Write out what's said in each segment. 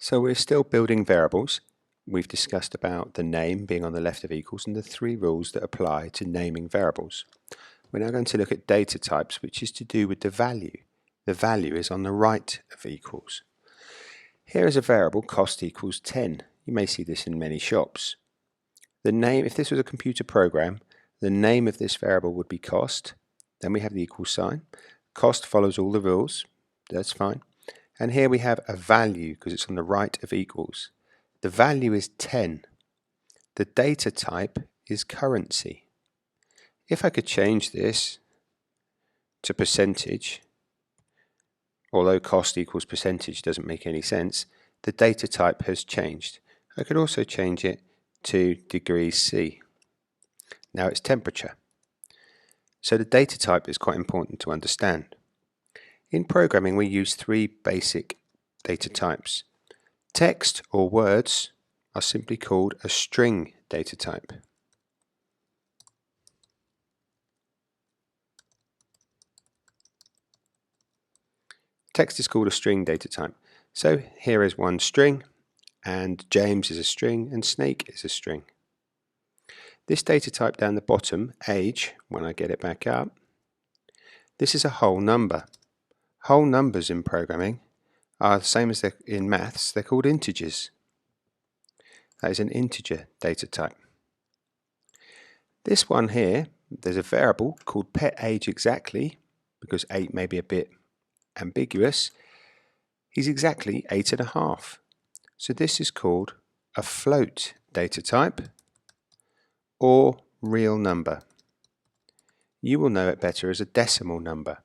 So we're still building variables. We've discussed about the name being on the left of equals and the three rules that apply to naming variables. We're now going to look at data types, which is to do with the value. The value is on the right of equals. Here is a variable cost equals 10. You may see this in many shops. The name, if this was a computer program, the name of this variable would be cost. Then we have the equal sign. Cost follows all the rules. That's fine. And here we have a value because it's on the right of equals. The value is 10. The data type is currency. If I could change this to percentage, although cost equals percentage doesn't make any sense, the data type has changed. I could also change it to degrees C. Now it's temperature. So the data type is quite important to understand. In programming, we use three basic data types. Text or words are simply called a string data type. Text is called a string data type. So here is one string, and James is a string, and Snake is a string. This data type down the bottom, age, when I get it back up, this is a whole number. Whole numbers in programming are the same as in maths, they're called integers. That is an integer data type. This one here, there's a variable called pet age exactly, because 8 may be a bit ambiguous. He's exactly 8.5. So this is called a float data type or real number. You will know it better as a decimal number.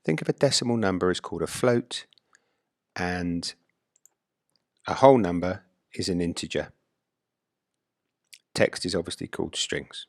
Think of a decimal number as called a float, and a whole number is an integer. Text is obviously called strings.